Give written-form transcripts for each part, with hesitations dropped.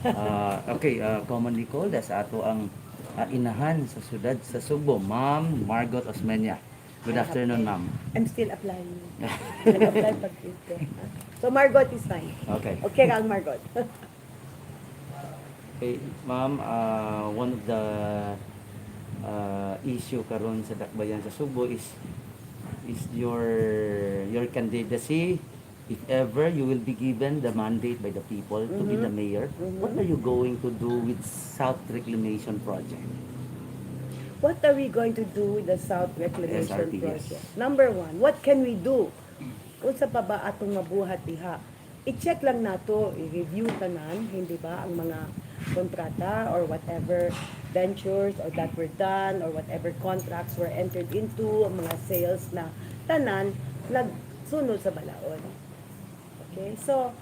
Okay, commonly called as ato ang inahan sa syudad sa Subo, Ma'am Margot Osmeña. Good I have afternoon, and ma'am. I'm still applying. Nag-apply pag dito. So Margot is fine. Okay. Okay kang Margot. Okay, ma'am, one of the issue karon sa dakbayan sa Subo is your candidacy. If ever you will be given the mandate by the people to be the mayor, what are you going to do with South Reclamation Project? What are we going to do with the South Reclamation SRP, yes. Project? Number one, what can we do? Kung sa pa ba atong mabuhat diha? I-check lang nato, i-review tanan, hindi ba, ang mga kontrata or whatever ventures or that were done or whatever contracts were entered into, ang mga sales na tanan, nagsunod sa balaod. Okay? So,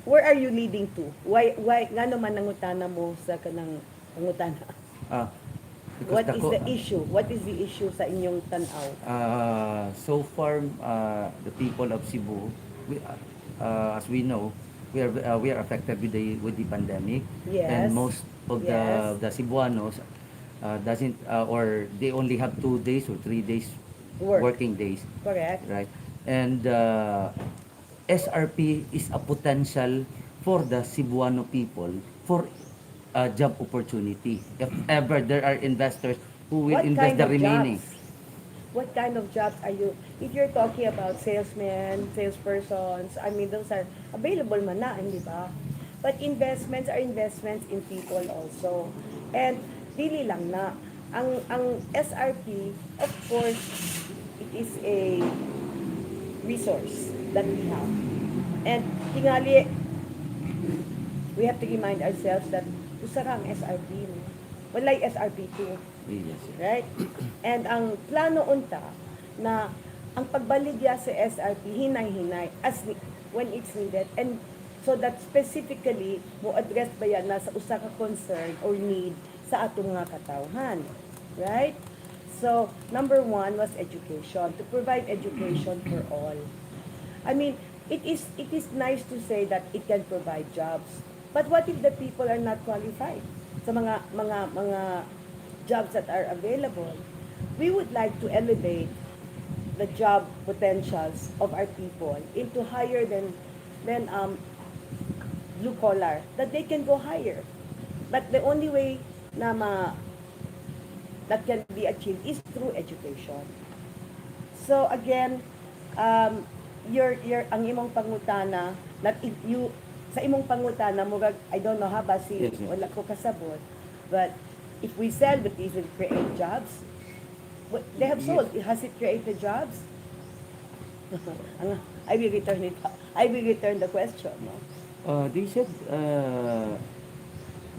where are you leading to? Why ngano man nangutana mo sa kanang nangutana? Ah, because What is the issue? What is the issue sa inyong tanaw? So far, the people of Cebu, as we know, we are affected with the pandemic, and Yes. most of Yes. the Cebuanos doesn't or they only have 2 days or 3 days Work. working days, Correct. right? And SRP is a potential for the Cebuano people for job opportunity. If ever there are investors who will What invest kind the of remaining. jobs? What kind of jobs are you? If you're talking about salesmen, salespersons, I mean, those are available man na, hindi ba? But investments are investments in people also. And dili lang na. Ang SRP, of course, it is a resource that we have. And tingali, we have to remind ourselves that usa ka ang SRP. No? Walay SRP too. Yes, yes. Right? And ang plano unta na ang pagbaligya sa SRP hinay-hinay when it's needed, and so that specifically mo address ba yan na sa usa ka concern or need sa atong mga katawhan. Right? So, number one was education, to provide education for all. I mean, it is nice to say that it can provide jobs. But what if the people are not qualified sa mga jobs that are available? We would like to elevate the job potentials of our people into higher than blue collar, that they can go higher. But the only way na that can be achieved is through education. So again, your ang imong pangutana, that if you sa imong pangutana murag, I don't know ha basi Yes, yes. wala ko kasabot, but if we sell but is it create jobs? What they have sold, has it created jobs? I will return it. I will return the question. No? They said,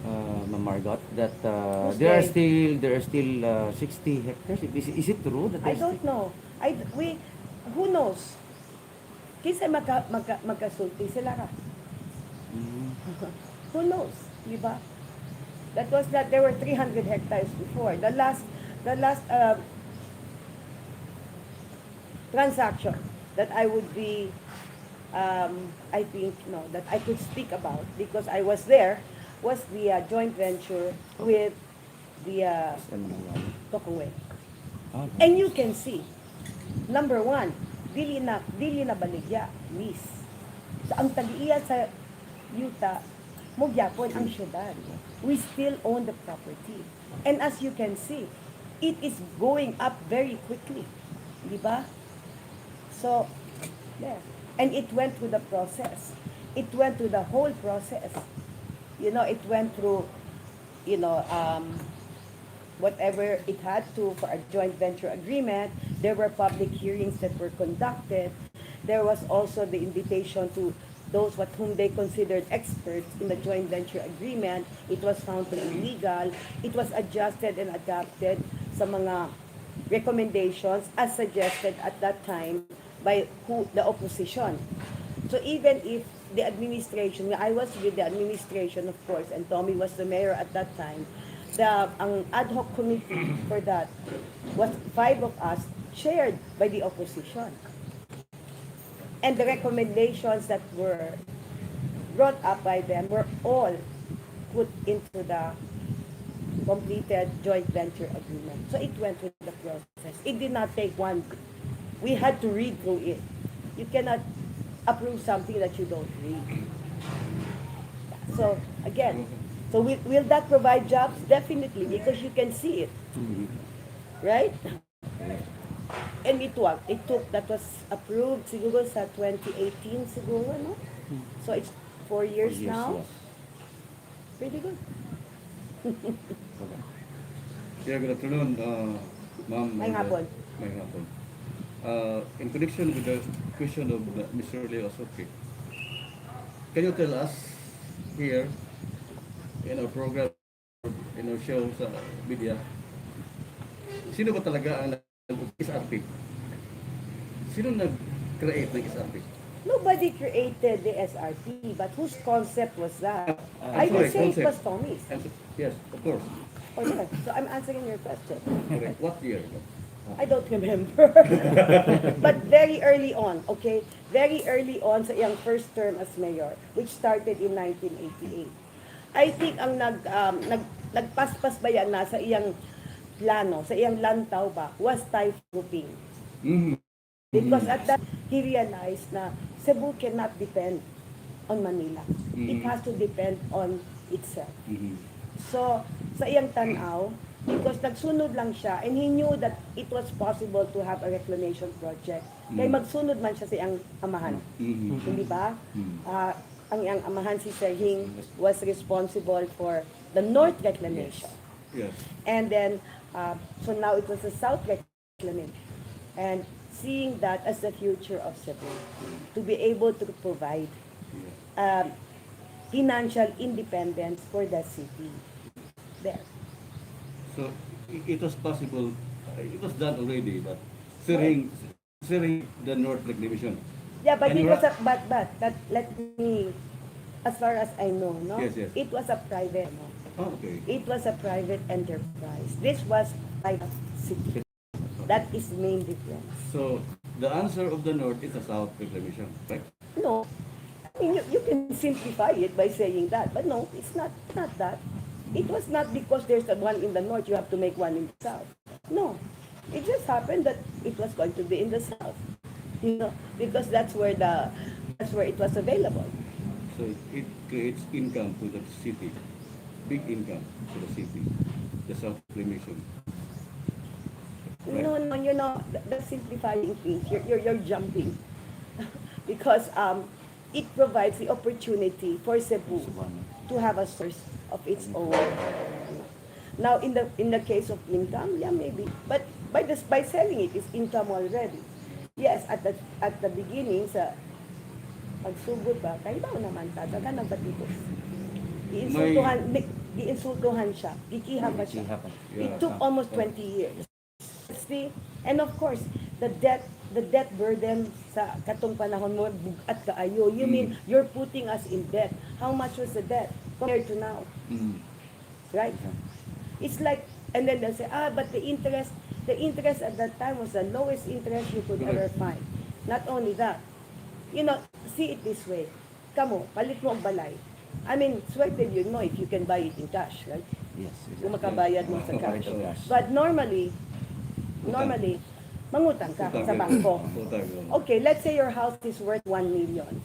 Ma'am Margot, that Who's they? there are still 60 hectares. Is it true that I there's don't know. Who knows? Kinsa magkasulti sila ka. Mm, Who knows, di ba? That there were 300 hectares before. The last transaction that I would be, I think, no, that I could speak about because I was there, was the joint venture with the Tokongwe. oh, And you can see, number one, dili na baligya, miss. So, ang tag-iya sa yuta, mugyapon ang syudad. We still own the property. And as you can see, it is going up very quickly. Di ba? So, yeah. And it went through the process. It went through the whole process. It went through, you know, whatever it had to for a joint venture agreement. There were public hearings that were conducted. There was also the invitation to those whom they considered experts in the joint venture agreement. It was found to be illegal. It was adjusted and adapted sa mga recommendations as suggested at that time by the opposition. So even if the administration, I was with the administration of course, and Tommy was the mayor at that time, ang ad hoc committee for that was 5 of us, chaired by the opposition. And the recommendations that were brought up by them were all put into the completed joint venture agreement. So it went through the process. It did not take one. We had to read through it. You cannot approve something that you don't read. So again, so will that provide jobs? Definitely, because you can see it, right? And it worked. It took, that was approved siguro sa 2018 siguro, no? So it's 4 years now. Yes. Pretty good. Yeah, good afternoon, ma'am. May hapon. May hapon. In connection with the question of Mr. Leo Asoki, can you tell us here in our program, in our show sa media, sino ba talaga ang SRP? Sino nag-create ng SRP? Nobody created the SRP, but whose concept was that? I I'm would sorry, say it was Tommy's. Yes, of course. Okay, so I'm answering your question. Correct. What year? I don't remember. But very early on, okay? Very early on sa iyang first term as mayor, which started in 1988. I think ang nagpaspas ba yan na sa iyang plano, sa iyang lantaw ba, was typhoon. Mm-hmm. Because at that, he realized na Cebu cannot depend on Manila. It has to depend on itself. Mm-hmm. So, sa iyang tanaw, because nagsunod lang siya, and he knew that it was possible to have a reclamation project. Kaya magsunod man siya sa iyang amahan. Mm-hmm. Hindi ba? Ang iyang amahan, si Sir Hing, was responsible for the North Reclamation. Yes. And then, so now it was the South Reclamation. And seeing that as the future of Cebu, to be able to provide financial independence for the city. There. So it was possible, it was done already, but serving the North Reclamation. Yeah, but And it you're was but let me, as far as I know, no? Yes, yes. It was a private, no? Oh, okay. It was a private enterprise. This was private city. That is the main difference. So the answer of the North is the South Reclamation, right? No, I mean, you can simplify it by saying that, but no, it's not that. It was not because there's a one in the north, you have to make one in the south. No, it just happened that it was going to be in the south, because that's where it was available. So it creates income to the city, big income to the city, the South Reclamation. Right. No, that's simplifying things. You're jumping because it provides the opportunity for Cebu to have a source of its own. Now, in the case of income, yeah, maybe, but by selling it, it's income already. Yes, at the beginning, sa pagsugod ba, kaya ba naman talaga nagbatikos. Iinsultuhan siya, gikihan pa siya. It took almost 20 years. And of course, the debt burden sa katong panahon mo, bugat kaayo. You mean, you're putting us in debt. How much was the debt compared to now? Right? It's like, and then they'll say, but the interest at that time was the lowest interest you could ever find. Not only that, see it this way. Kamo, palit mo ang balay. I mean, swerte you know if you can buy it in cash, right? Yes. Kung makabayad mo sa cash. But normally, mangutang ka sa bangko. Okay, let's say your house is worth 1 million.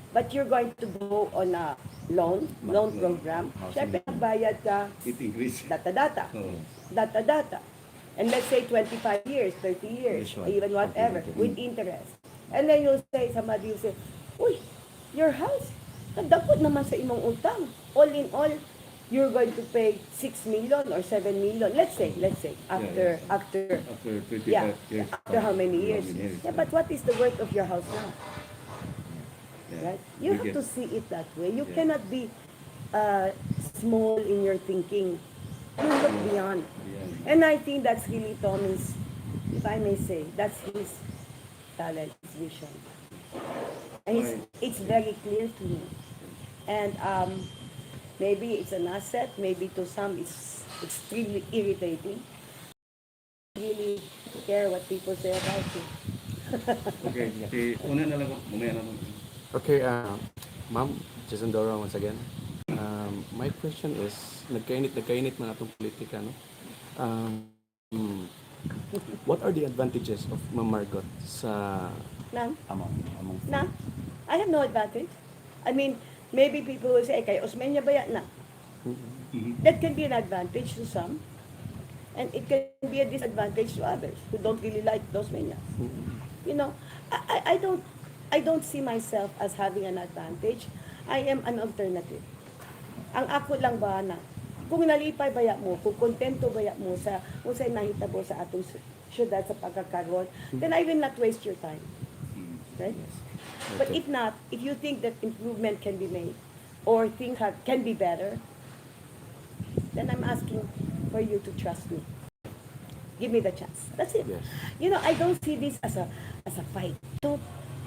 But you're going to go on a loan program. Siyempre, bayad ka It increased. data. Oh. Data. And let's say 25 years, 30 years, or even whatever, with interest. And then you'll say, somebody will say, uy, your house, kadapot naman sa imong utang. All in all, you're going to pay 6 million or 7 million. Let's say, after 25 years. after how many years? Yeah, but what is the worth of your house now? Yeah. Right? You have to see it that way. You cannot be small in your thinking. You look beyond. And I think that's really Tommy's, if I may say, that's his talent, his vision. And it's very clear to me. And maybe it's an asset, maybe to some it's extremely irritating. Really care what people say about you. Okay, una na lang, mamaya na lang. Okay, ma'am, Jason Dora once again. My question is, nagkainit mga itong politika, no? What are the advantages of Ma'am Margot sa... Nang? Among Na? I have no advantage. I mean, maybe people will say, kay Osmeña ba yan? Na. That can be an advantage to some, and it can be a disadvantage to others who don't really like those Osmeñas. You know, I don't see myself as having an advantage. I am an alternative. Ang ako lang ba na, kung nalipay baya mo, kung kontento baya mo sa kung sa nahitabo sa atong syudad sa pagkakaroon, then I will not waste your time. Right? But if not, if you think that improvement can be made or things can be better, then I'm asking for you to trust me. Give me the chance. That's it. Yes. You know, I don't see this as a fight. Don't.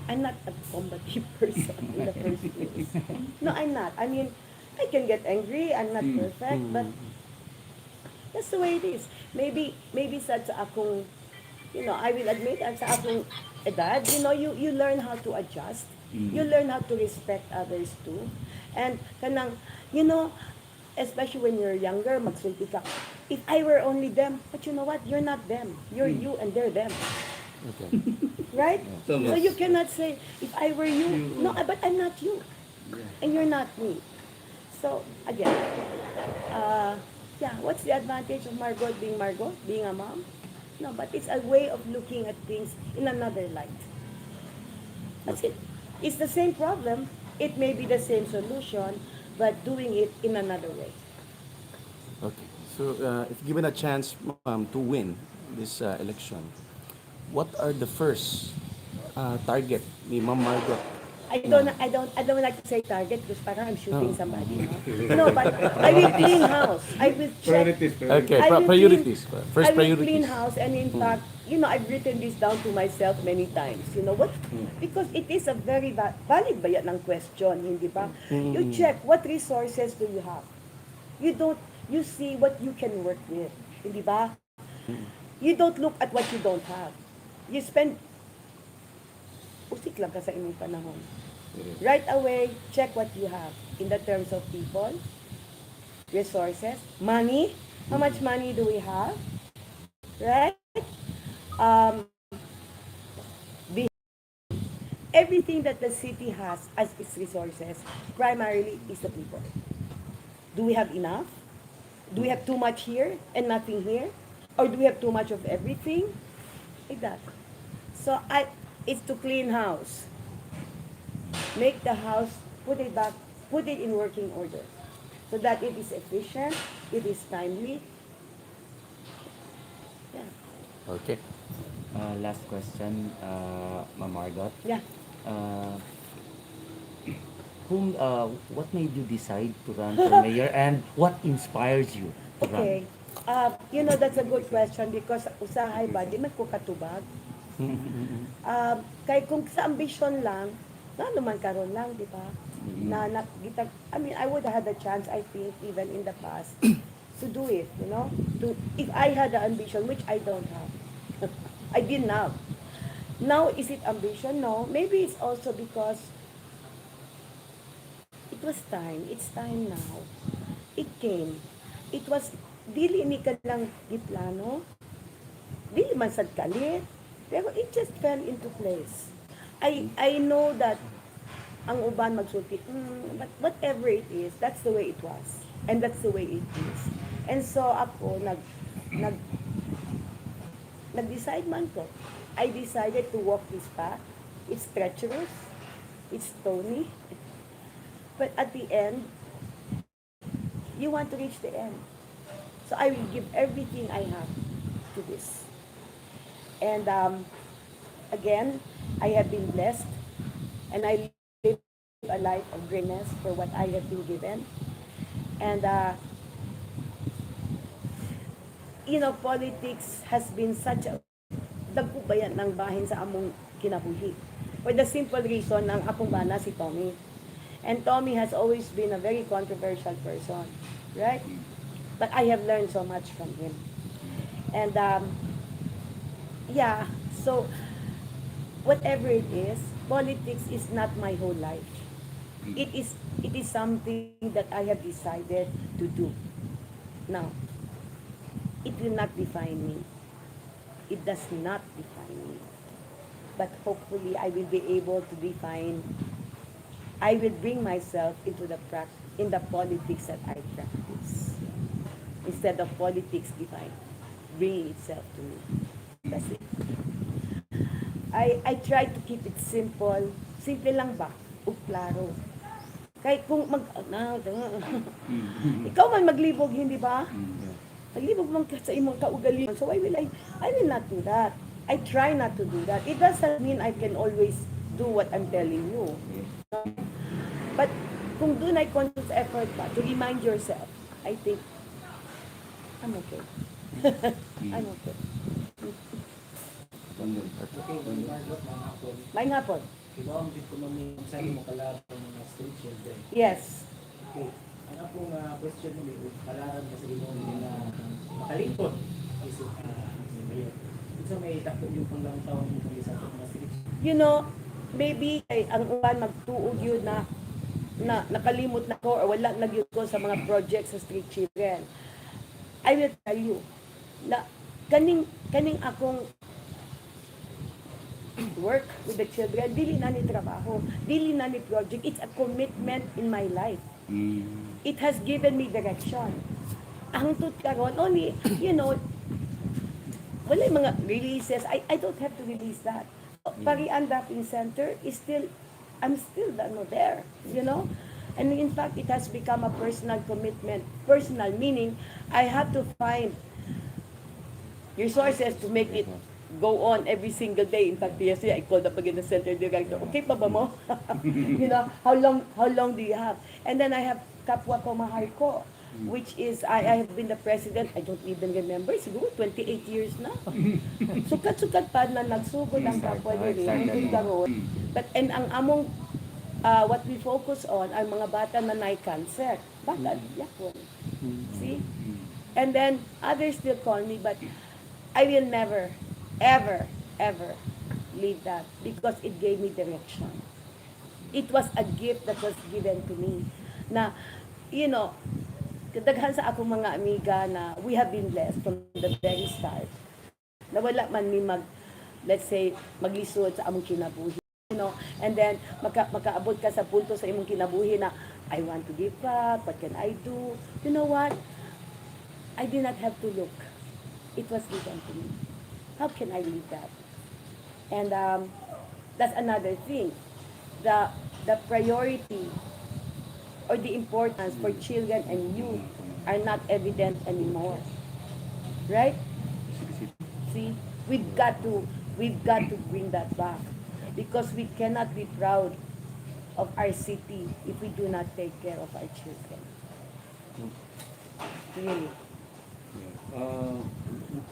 I'm not a combative person in the first place. No, I'm not. I mean, I can get angry. I'm not perfect, but that's the way it is. Maybe sa akong, you know, I will admit, sa akong edad, you know, you learn how to adjust. You learn how to respect others too. And kanang, you know, especially when you're younger, magsulti ka. If I were only them, but you know what? You're not them. You're you and they're them. Okay. Right? So So you cannot say, if I were you, no, but I'm not you. And you're not me. So, again, yeah, what's the advantage of Margot, being a mom? No, but it's a way of looking at things in another light. That's it. It's the same problem. It may be the same solution, but doing it in another way. Okay. So, if given a chance, ma'am, to win this election, what are the first target ni Ma'am Margot? I don't like to say target because parang I'm shooting somebody. No, but I will clean house. I will check. Priorities. Okay, I will priorities. First I will clean priorities. house, and in fact, you know, I've written this down to myself many times. You know what? Because it is a very valid ba yan ng question, hindi ba? You check what resources do you have. You see what you can work with, hindi ba? You don't look at what you don't have. You spend usik lang ka sa inyong panahon. Right away, check what you have in the terms of people, resources, money. How much money do we have? Right? The, everything that the city has as its resources primarily is the people. Do we have enough? Do we have too much here and nothing here? Or do we have too much of everything? Like that. So it's to clean house. Make the house, put it in working order. So that it is efficient, it is timely. Yeah. Okay. Last question, Ma'am Margot. Yeah. What made you decide to run for mayor and what inspires you to Okay. You know, that's a good question because usahay ba, di man ko katubag. Kay kung sa ambition lang, na naman karon lang, di ba? I mean, I would have had a chance, I think, even in the past, to do it, you know? If I had the ambition, which I don't have. I didn't have. Now, is it ambition? No. Maybe it's also because it was time. It's time now. It came. It was, dili ni ka lang giplano, dili man sad kalit, pero it just fell into place. I know that ang uban magsulti, but whatever it is, that's the way it was. And that's the way it is. And so ako, nag-decide man ko. I decided to walk this path. It's treacherous. It's stony. But at the end, you want to reach the end. So I will give everything I have to this. And again, I have been blessed, and I live a life of greatness for what I have been given. And you know, politics has been such a dagkubayan ng bahin sa among kinabuhi. For the simple reason, ang akong bana si Tommy. And Tommy has always been a very controversial person, right? But I have learned so much from him. And yeah, so whatever it is, politics is not my whole life. it is something that I have decided to do. Now, it will not define me. It does not define me. But hopefully I will be able to define, I will bring myself into in the politics that I practice. Instead of politics bringing itself to me. That's it. I try to keep it simple. Simple lang ba? O klaro. Kahit kung ikaw man maglibog, hindi ba? Maglibog man ka sa imong kaugalingon. So I will not do that. I try not to do that. It doesn't mean I can always do what I'm telling you. But kung doon ay conscious effort pa to remind yourself, I think, I'm okay. I'm okay. Okay, Margot, manghapon. May nga po. Ikaw ang dito sa mo kalaban ng mga street children. Yes. Okay. Ang akong question mo, kalaban kasi mo nila makalingkod. Isip mayor. So may takot yung panglang taon mo sa mga street. You know, maybe ay ang uban magtuog yun na nakalimot na ko or wala nagyud ko sa mga projects sa street children. I will tell you na kaning akong work with the children, dili na ni trabaho, dili na ni project, it's a commitment in my life. It has given me direction. Ang tut karon only, you know, wala yung mga releases, I don't have to release that. Parian Dapping Center is still, I'm still there, you know? And in fact, it has become a personal commitment. Personal meaning, I have to find resources to make it go on every single day. In fact, yesterday I called up again the center director. Okay pa ba mo? You know, how long do you have? And then I have Kapwa Pamahal ko, which is, I have been the president, I don't even remember, siguro 28 years na. Sukat-sukat pa na nagsugod ang kapwa nila. But, and ang among, what we focus on, ang mga bata na cancer. Bata, yakon. See? And then, others still call me, but I will never, ever leave that because it gave me direction. It was a gift that was given to me. Na, you know, kadaghan sa akong mga amiga na we have been blessed from the very start. Na wala man mi let's say, maglisod sa among kinabuhi. You know, and then makaabot ka sa punto sa imong kinabuhi na I want to give back, what can I do? You know what? I did not have to look. It was given to me. How can I leave that? And that's another thing. The priority or the importance for children and youth are not evident anymore. Right? See, we've got to bring that back because we cannot be proud of our city if we do not take care of our children. Really.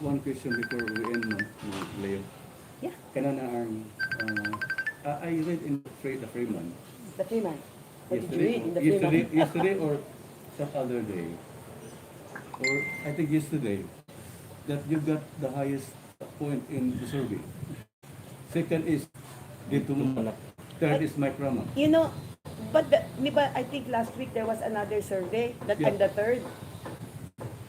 One question before we end, Leo. Yeah. Kanana I read in the Freeman. The Freeman. What did you read in the Freeman? Yesterday or some other day, or I think yesterday, that you got the highest point in the survey. Second is dito mo. Third is Mike Rama. You know, but I think last week there was another survey that I'm the third.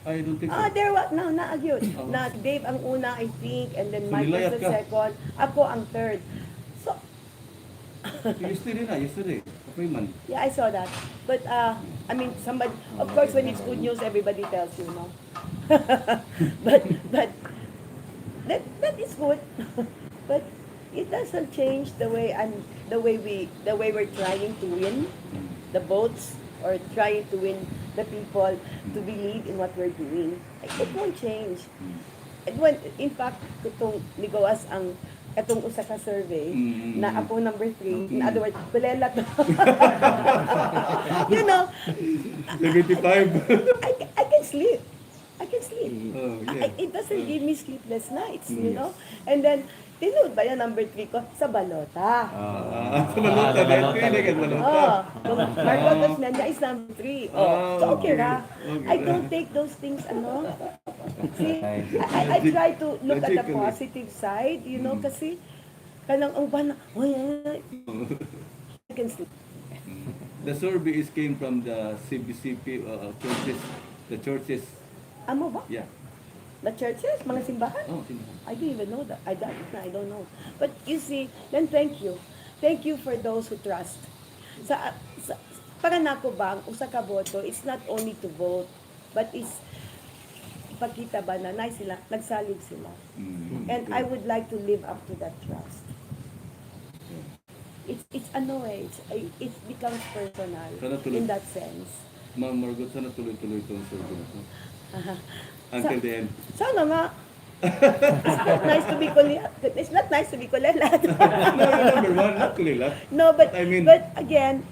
I don't think so. There was, no, naagyod. Na Dave ang una, I think, and then So, Mike was nilayat the ka. second. Ako ang third. So, yesterday, Freeman. yeah, I saw that. But, I mean, somebody, of course, when it's good news, everybody tells you, no? but that is good. But it doesn't change the way we're trying to win the votes or trying to win the people to believe in what we're doing. It won't change. It won't, in fact, itong nigawas itong usa ka survey na ako number 3, in other words, bulelat. You know, 75. I can sleep. I can sleep. Oh, yeah. It doesn't give me sleepless nights, you know? And then, tinood ba yan number 3 ko? Sa balota. Sa balota din. Piligan balota. Margot Osmeña is number 3. So okay ra. Okay. I don't take those things, See, I try to look at the positive side, you know, kasi kanang ang bana, I can sleep. The survey is came from the CBCP churches, the churches. Amo ba? Yeah. The churches? Mga simbahan? Oh, simbahan. I didn't even know that. I don't know. But you see, then thank you. Thank you for those who trust. Sa para nako bang usa ka boto, it's not only to vote, but it's ipakita ba na sila, nagsalig sila. And I would like to live up to that trust. It's ano it becomes personal Sana tuloy. in that sense. Ma'am Margot, sana tuloy-tuloy itong survey na to. Until the end. Sana nga. It's not nice to be kulilat. It's not nice to be kulilat. No, number one, not kulilat. No, but I mean- but again,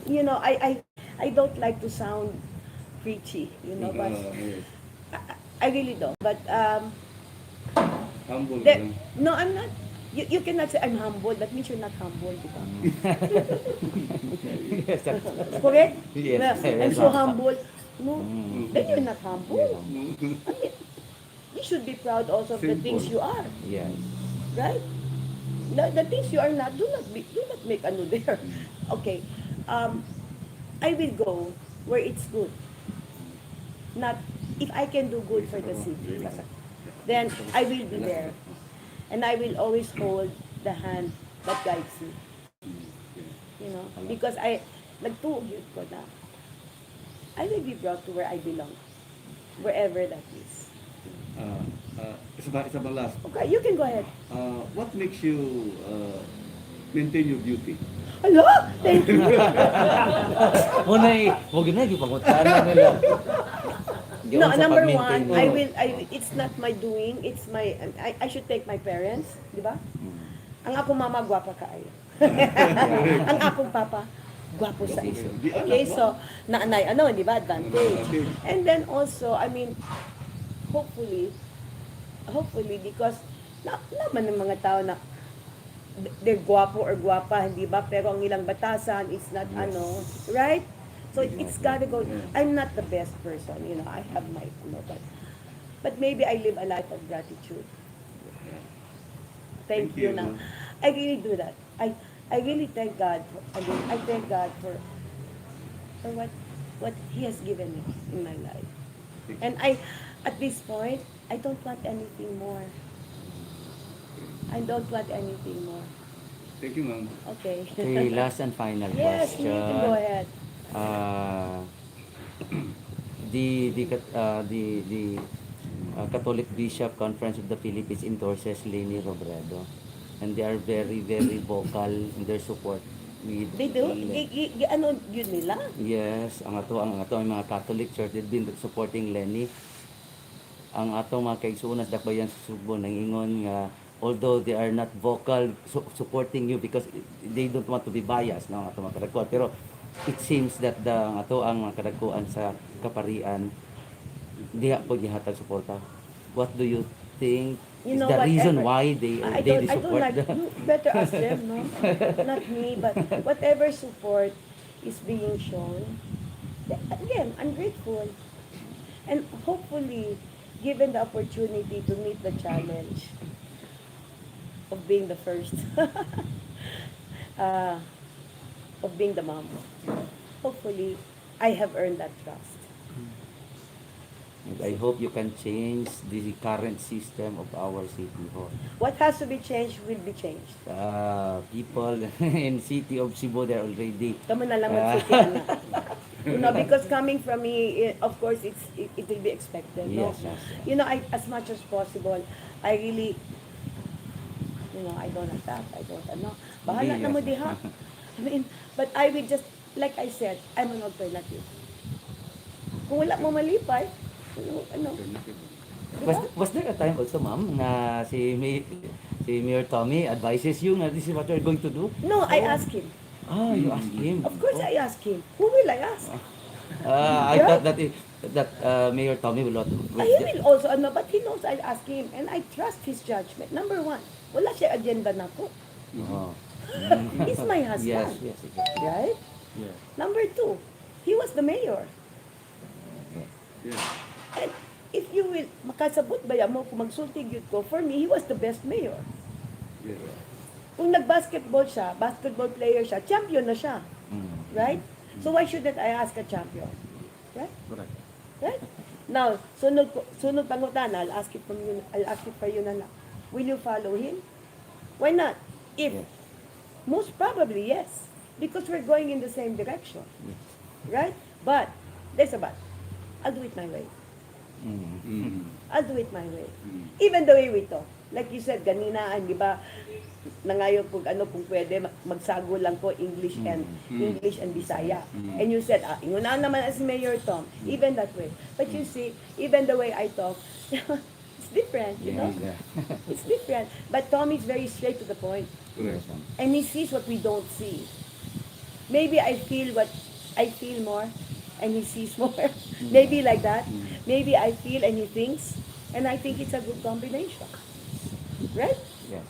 you know, I don't like to sound preachy, you know, but Yes. I really don't. But Humble there, lang. no, I'm not. You cannot say I'm humble. That means you're not humble, di ba? Yes, that's Correct? Yes, Na, I'm yes, so ma'am. humble. No, then you're not humble. I mean, you should be proud also of the Simple. things you are, yes. right? The things you are not, do not make ano there. Okay, I will go where it's good. Not if I can do good for the city, then I will be there, and I will always hold the hand that guides me. You know, because nagtuog yun ko na I will be brought to where I belong, wherever that is. Isa ba last? Okay, you can go ahead. What makes you maintain your beauty? Hello, thank you. Muna huwag na, ipangutana nila. No, Yun sa number pag-maintain one, mo. it's not my doing, it's my, I should thank my parents, di ba? Ang akong mama, gwapa kaayo. Ang akong papa, gwapo sa iso. Okay, so, naanay, di ba, advantage. And then also, I mean, hopefully, because, naman ng mga tao na, they're gwapo or gwapa, hindi ba? Pero ang ilang batasan, it's not, right? So it's gotta go. I'm not the best person, you know. I have my, but maybe I live a life of gratitude. Thank you. Now, I really do that. I really thank God. I thank God for what He has given me in my life. And at this point, I don't want anything more. I don't want anything more. Thank you, ma'am. Okay. Okay, last and final Yes, you question. can go ahead. The Catholic Bishop Conference of the Philippines endorses Leni Robredo, and they are very, very vocal in their support with They do? Ano yun nila? Yes, ang ato ang mga Catholic Church, they've been supporting Leni. Ang ato mga kaigsuonas dakbayan sa Subo nangingon nga although they are not vocal supporting you because they don't want to be biased, no, ang ato mga kadagkuan, pero it seems that ang ato ang mga kadagkuan sa kaparian diha po gihatag suporta. What do you think You is know the reason whatever. why they I don't support like, the you better ask them, no? Not me, but whatever support is being shown, again, I'm grateful. And hopefully, given the opportunity to meet the challenge of being the first, of being the mom, hopefully, I have earned that trust. And I hope you can change the current system of our city hall. What has to be changed will be changed. People in city of Cebu, they're already Kamu na lang magsuti, you know, because coming from me, of course, it will be expected. No? Yes, yes, yes. You know, as much as possible, I really, you know, I don't attack. I don't, bahala Yes. na mo diha. I mean, but I will just, like I said, I'm an alternative. Kung wala mo malipay, Was there a time also, ma'am, na si Mayor Tommy advises you na this is what you're going to do? No, I ask him. Ah, you ask him. Of course, I ask him. Who will I ask? I thought that Mayor Tommy will not. He will also, but he knows I ask him, and I trust his judgment. Number one, wala siya agenda na ko. Oh. He's my husband. Yes, yes, yes. Right? Yes. Number two, he was the mayor. Yeah. And if you will, makasabot ba mo kung magsultig yun ko, for me, he was the best mayor. Yeah. Kung nag-basketball siya, basketball player siya, champion na siya. Mm. Right? So why shouldn't I ask a champion? Right? Correct. Right? Now, sunod pangutan, I'll ask it for you na lang. Will you follow him? Why not? If, Yes. most probably, yes. Because we're going in the same direction. Yes. Right? But, there's a but. I'll do it my way. Mm. I'll do it my way. Mm. Even the way we talk. Like you said, ganina, di ba, nangayon kung pwede, magsago lang ko English and Bisaya. And you said, inguna naman as Mayor Tom. Even that way. But you see, even the way I talk, it's different, you know? Yeah. It's different. But Tom is very straight to the point. Correct. And he sees what we don't see. Maybe I feel more, and he sees more. Maybe like that. Maybe I feel and he thinks, and I think it's a good combination. Right? Yes.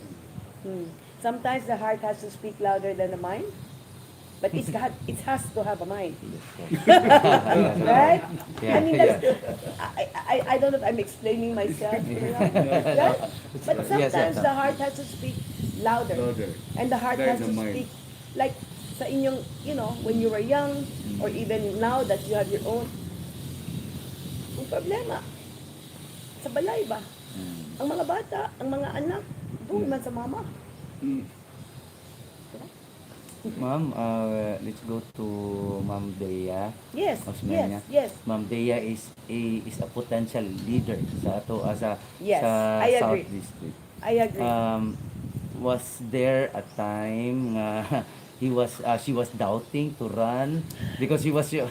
Sometimes the heart has to speak louder than the mind, but it has to have a mind. Right? Yeah, I mean, I don't know if I'm explaining myself. Right? But Yes, sometimes yes. the heart has to speak louder. Louder. And the heart Than has the to mind. speak, like sa inyong, when you were young, or even now that you have your own, ang problema, sa balay ba? Ang mga bata, ang mga anak, doon man sa mama. Mm. Ma'am, let's go to Ma'am Bea Yes, Osmeña. yes. Ma'am Bea is a potential leader sa ato sa Yes, sa I South agree. District. I agree. Was there a time nga she was doubting to run because she was You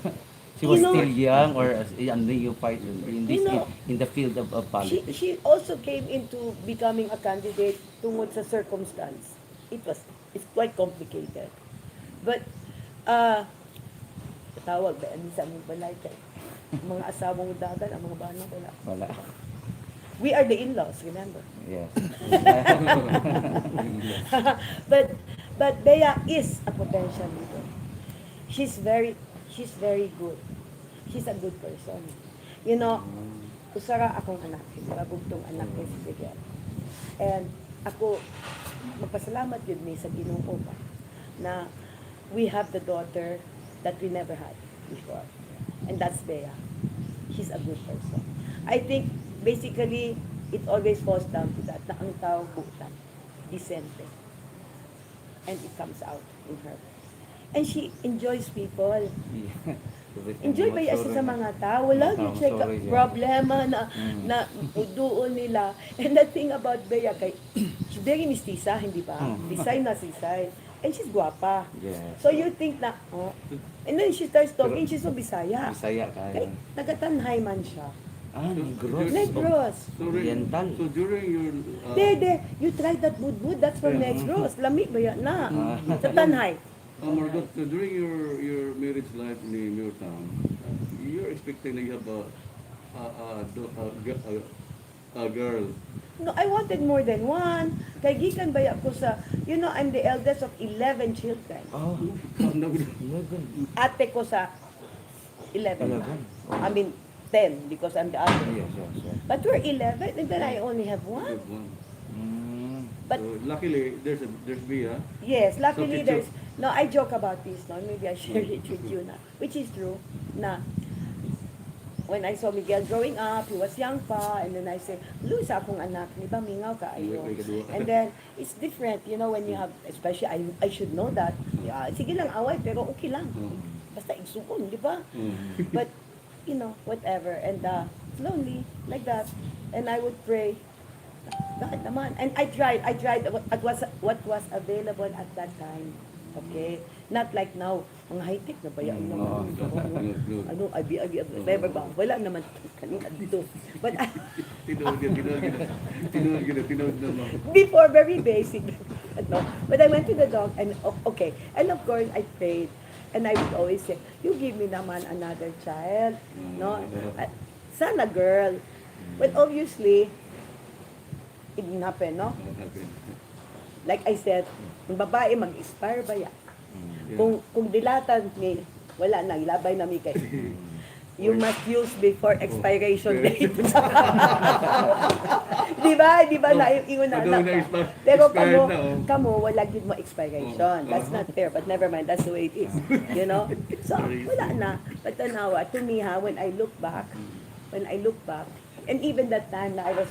know- still young, or you fight in this You know, in the field of politics? She also came into becoming a candidate tungod sa circumstance. It's quite complicated. But, tawag ba, ano sa mga balay kay mga asawang dagan, ang mga bana wala. Wala. We are the in-laws, remember? Yes. but Bea is a potential leader. She's very good. She's a good person. You know, usara akong anak, bagugtong anak ni si Miguel. And ako, magpasalamat yun ni sa Ginoo ba, na we have the daughter that we never had before. And that's Bea. She's a good person. I think, basically, it always falls down to that, na ang tao butan, decente. And it comes out in her. And she enjoys people. Enjoy ba siya sa mga tao? Wala yung check problema na doon nila. And the thing about Bea, she's very mistisa, hindi ba? Bisay na sisay. And she's guwapa. Yes. So you think na, and then she starts talking, she's so Bisaya. Bisaya Okay? kayo. Nagatanhay man siya. Negros. Negros. Oriental. So during your You tried that budbud, that's from Negros. Lami ba yan na? Sa Tanhay. Margot, so during your marriage life in your town, you're expecting that you have a girl. No, I wanted more than one. Kay gikan ba ako sa, I'm the eldest of 11 children. Oh, No, 11. Ate ko sa 11. 11. I mean, 10 because I'm the other. Yes, yes, yes. But we're 11 and then I only have you one. have one. But So luckily, there's Bea. yes, luckily So, there's, no, I joke about this, no, maybe I share it with you na, which is true, na, when I saw Miguel growing up, he was young pa, and then I say, Luis, akong anak, di ba, mingaw ka, ayo. May kadua. And then, it's different, when you have, especially, I should know that, sige lang, away, pero okay lang. Basta igsuon, di ba? But, whatever, and it's lonely, like that, and I would pray, God naman. And I tried what was available at that time. Okay? Not like now, mga high-tech na ba yan? Never ba? Wala naman kanina dito. But Tinood na. before, very basic. No. But I went to the dog and okay. And of course, I prayed. And I would always say, you give me naman another child. No? Sana girl. But obviously, it didn't happen, no? Like I said, yung babae mag-expire ba yan? Kung dilatan ni, wala na, ilabay na mi kay. You must use before expiration date. Di ba? Di ba? Naiingon na anak ka. Pero kamo, wala gid mo expiration. That's not fair, but never mind. That's the way it is. You know? So, wala na. But tanawa, to me ha, when I look back, and even that time na I was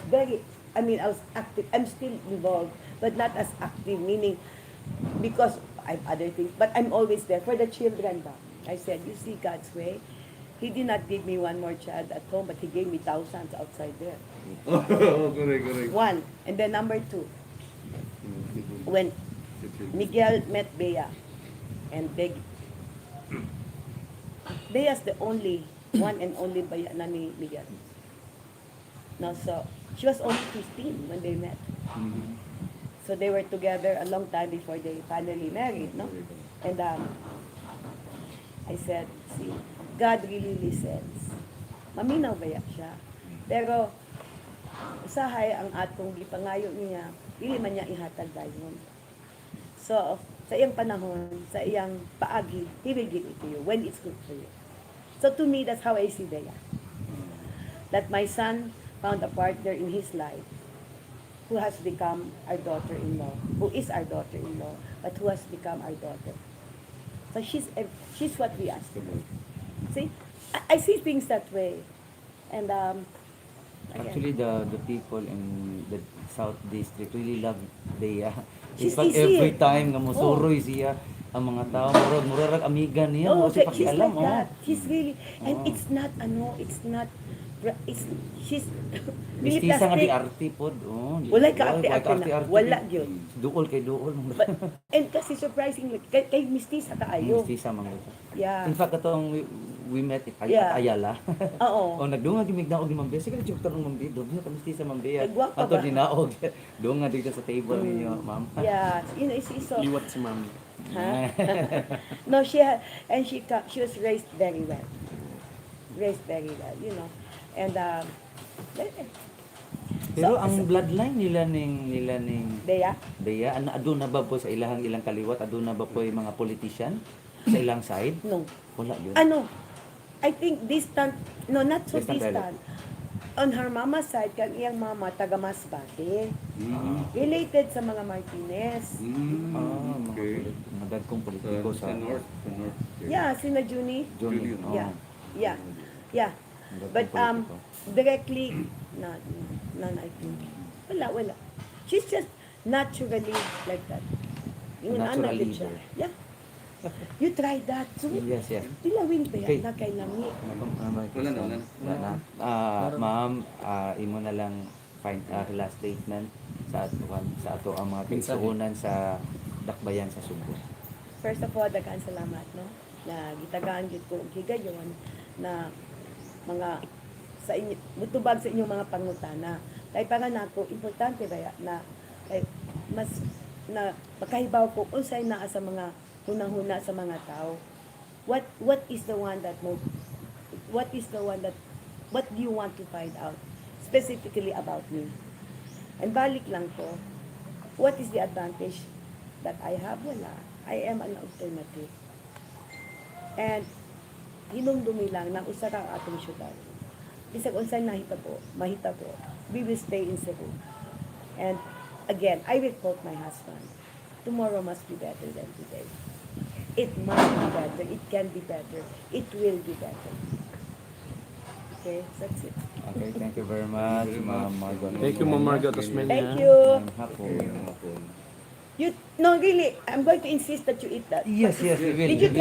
I was active. I'm still involved, but not as active, meaning, because I have other things, but I'm always there for the children ba. I said, you see God's way. He did not give me one more child at home, but He gave me thousands outside there. Correct. One. And then number two, when Miguel met Bea, and Bea's the only, one and only Bea na ni Miguel. No, so, she was only 15 when they met. So they were together a long time before they finally married, no? And I said, see, God really listens. Maminaw ba siya? Pero, usahay ang atong gipangayo niya, dili man niya ihatag dayon. So, sa iyang panahon, sa iyang paagi, He will give it to you when it's good for you. So to me, that's how I see Bea. That my son found a partner in his life who has become our daughter-in-law, who is our daughter-in-law, but who has become our daughter. So she's what we asked to do. See, I see things that way, and again, Actually, the people in the South District really love Bea. In She's fact, easy. every time nga musuroy siya, ang mga tao, murag amiga niya, oh, murag siya she's pakialam, like that. She's really, and Oh. she's Mistisa nga di arte pod. Oh, Wala ka arte-arte na. Wala yun. Duol kay duol. And kasi surprisingly, kay mistisa kaayo. Mistisa man ito. Yeah. In fact, katong we met at Yeah. Ayala. Oo. O nagdungag gimig naog ni Ma'am Bea. Sige, joke tanong Ma'am Bea. Doon ka mistisa Ma'am Bea. Ay, gwapa Ato ba? dinaog. Doon nga dito sa table ninyo, Ma'am. Yeah, so. Liwat si mami. Huh? No, she was raised very well. You know. And Pero so, ang bloodline nila ning Bea, Bea, aduna ba po sa ilang kaliwat, aduna ba po yung mga politician sa ilang side? no. Wala yun. I think distant, no, not so Distant distant. On her mama's side, kang iyang mama, taga Masbate. Related sa mga Martinez. Mga dagkong politiko Sa sa north. Yeah, sina Juni. Johnny. Yeah. But directly, not I think. Wala. She's just naturally like that. Yung Natural anak din siya. leader. Yeah. You try that. So, Yes. tilawin ba Okay. yan na kay Lami? Wala na. Ma'am, imo na lang last statement sa ato ang mga pinsuunan sa dakbayan sa Subo. First of all, daghang salamat, no? Na gitagaan gyud ko og higayon na mga sa inyo mutubag sa inyong mga pangutana. Kay para nako importante ba na kay mas na makahibaw ko unsay naa sa mga hunang-huna sa mga tao. What is the one that what do you want to find out specifically about me? And balik lang ko, what is the advantage that I have? Wala. I am an alternative. And hinumdumi lang na usa ka atong syudad. Bisag unsay mahitabo, we will stay in Cebu. And again, I will quote my husband. Tomorrow must be better than today. It must be better. It can be better. It will be better. Okay, that's it. Okay, thank you very much, Ma'am Margot. Thank you, Ma'am Margot Osmeña. Thank you. Hapon. No, really, I'm going to insist that you eat that. Yes, we will. Did you try